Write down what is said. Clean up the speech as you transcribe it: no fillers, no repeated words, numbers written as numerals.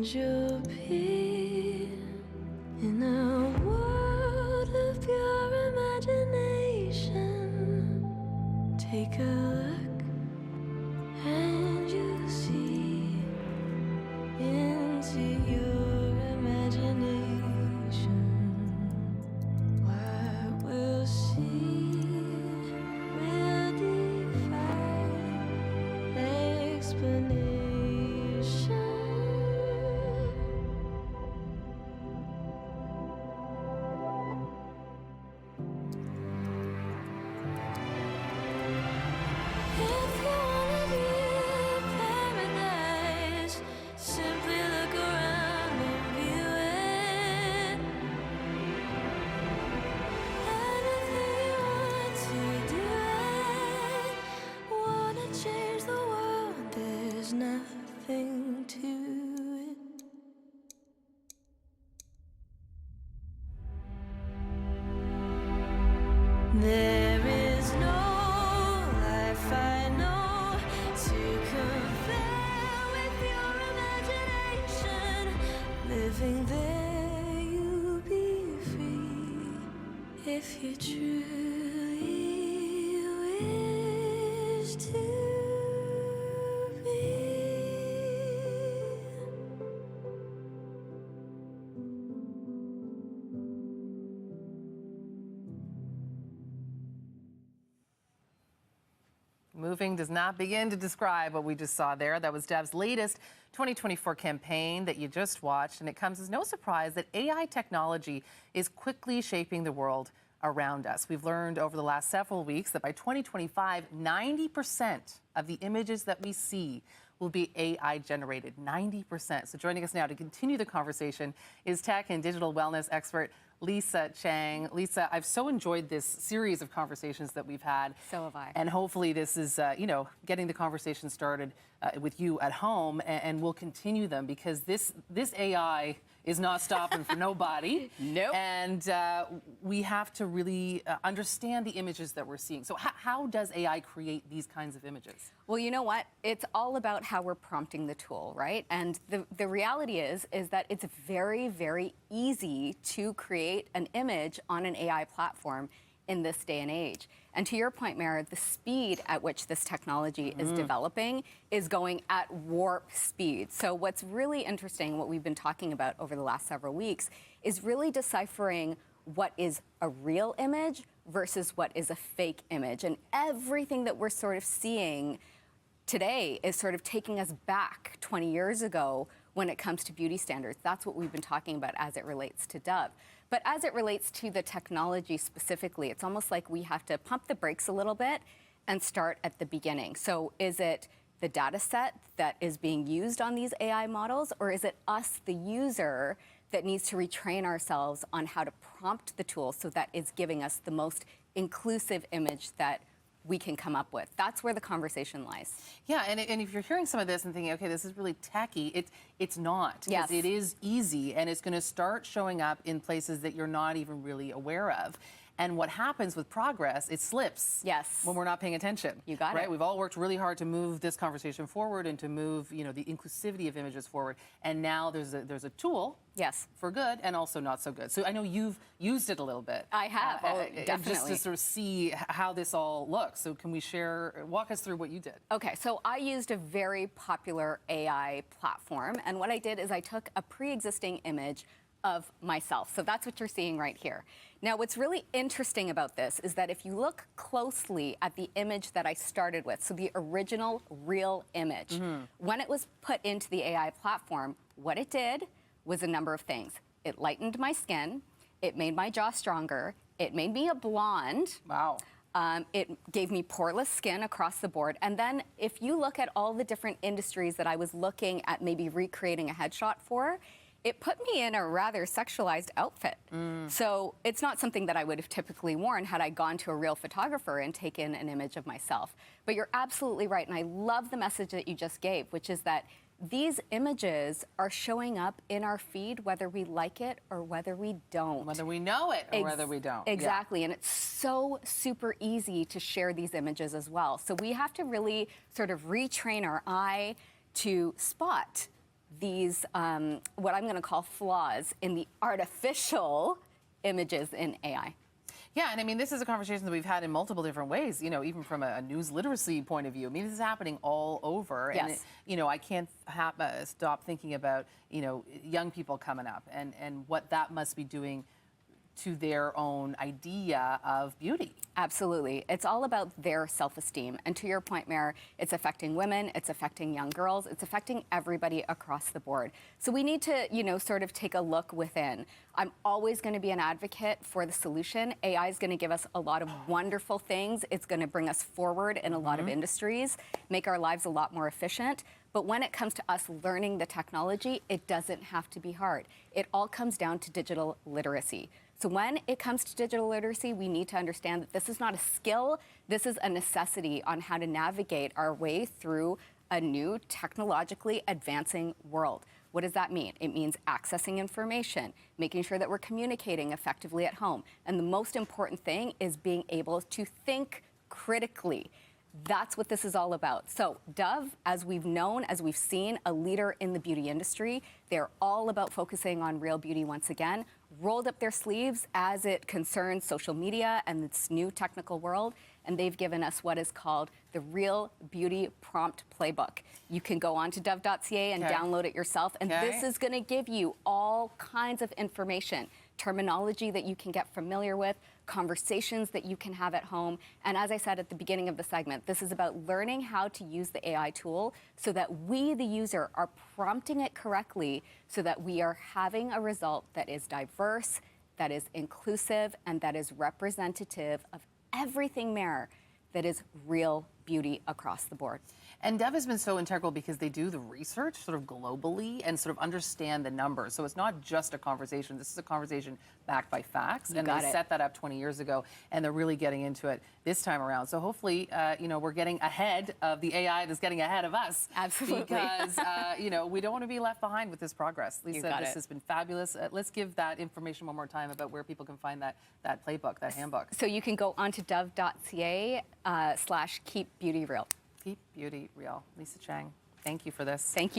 And you'll be in a world of pure imagination. Take a look and you'll see into your imagination. What we'll see will defy explanation. If you wanna view paradise, simply look around and view it. Anything you want to do it. Wanna change the world, there's nothing to it. There is no life I know to compare with your imagination. Living there, you'll be free if you truly wish to be. Moving does not begin to describe what we just saw there. That was Dev's latest 2024 campaign that you just watched, and it comes as no surprise that AI technology is quickly shaping the world around us. We've learned over the last several weeks that by 2025, 90% of the images that we see will be AI generated, 90%. So joining us now to continue the conversation is tech and digital wellness expert Lisa Chang. Lisa, I've so enjoyed this series of conversations that we've had. So have I. And hopefully this is, getting the conversation started with you at home, and we'll continue them because this AI is not stopping for nobody. Nope. And we have to really understand the images that we're seeing. So how does AI create these kinds of images? Well, you know what? It's all about how we're prompting the tool, right? And the reality is that it's very, very easy to create an image on an AI platform in this day and age. And to your point, Meredith, the speed at which this technology is developing is going at warp speed. So what's really interesting, what we've been talking about over the last several weeks, is really deciphering what is a real image versus what is a fake image. And everything that we're sort of seeing today is sort of taking us back 20 years ago when it comes to beauty standards. That's what we've been talking about as it relates to Dove. But as it relates to the technology specifically, it's almost like we have to pump the brakes a little bit and start at the beginning. So is it the data set that is being used on these AI models, or is it us, the user, that needs to retrain ourselves on how to prompt the tool so that it's giving us the most inclusive image that we can come up with? That's where the conversation lies. Yeah, and if you're hearing some of this and thinking, okay, this is really tacky, it's not. Yes. It is easy, and it's going to start showing up in places that you're not even really aware of. And what happens with progress, it slips. Yes. When we're not paying attention. You got it. Right? We've all worked really hard to move this conversation forward and to move, the inclusivity of images forward. And now there's a tool. Yes. For good and also not so good. So I know you've used it a little bit. I have. Definitely. Just to sort of see how this all looks. So can we walk us through what you did? Okay, so I used a very popular AI platform, and what I did is I took a pre-existing image of myself. So that's what you're seeing right here. Now, what's really interesting about this is that if you look closely at the image that I started with, so the original real image, when it was put into the AI platform, what it did was a number of things. It lightened my skin, it made my jaw stronger, it made me a blonde. Wow. It gave me poreless skin across the board. And then if you look at all the different industries that I was looking at maybe recreating a headshot for, it put me in a rather sexualized outfit. So it's not something that I would have typically worn had I gone to a real photographer and taken an image of myself. But you're absolutely right, and I love the message that you just gave, which is that these images are showing up in our feed whether we like it or whether we don't. Whether we know it or whether we don't. Exactly, yeah. And it's so super easy to share these images as well. So we have to really sort of retrain our eye to spot these, what I'm going to call flaws in the artificial images in AI. Yeah, and I mean, this is a conversation that we've had in multiple different ways, you know, even from a news literacy point of view. I mean, this is happening all over. Yes. And, you know, I can't stop thinking about, you know, young people coming up and what that must be doing to their own idea of beauty. Absolutely. It's all about their self-esteem. And to your point, Mayor, it's affecting women, it's affecting young girls, it's affecting everybody across the board. So we need to, you know, sort of take a look within. I'm always going to be an advocate for the solution. AI is going to give us a lot of wonderful things. It's going to bring us forward in a lot of industries, make our lives a lot more efficient. But when it comes to us learning the technology, it doesn't have to be hard. It all comes down to digital literacy. So when it comes to digital literacy, we need to understand that this is not a skill, this is a necessity on how to navigate our way through a new technologically advancing world. What does that mean? It means accessing information, making sure that we're communicating effectively at home. And the most important thing is being able to think critically. That's what this is all about. So Dove, as we've known, as we've seen, a leader in the beauty industry, they're all about focusing on real beauty once again, rolled up their sleeves as it concerns social media and this new technical world, and they've given us what is called the Real Beauty Prompt Playbook. You can go on to dove.ca and download it yourself, and this is going to give you all kinds of information, terminology that you can get familiar with, conversations that you can have at home. And as I said at the beginning of the segment, this is about learning how to use the AI tool so that we, the user, are prompting it correctly so that we are having a result that is diverse, that is inclusive, and that is representative of everything, Mayor, that is real beauty across the board. And Dove has been so integral because they do the research sort of globally and sort of understand the numbers. So it's not just a conversation. This is a conversation backed by facts. And they set that up 20 years ago, and they're really getting into it this time around. So hopefully, you know, we're getting ahead of the AI that's getting ahead of us. Absolutely. Because, you know, we don't want to be left behind with this progress. Lisa, this has been fabulous. Let's give that information one more time about where people can find that playbook, that handbook. So you can go onto dove.ca /keepbeautyreal. Keep Beauty Real. Lisa Chang, thank you for this. Thank you.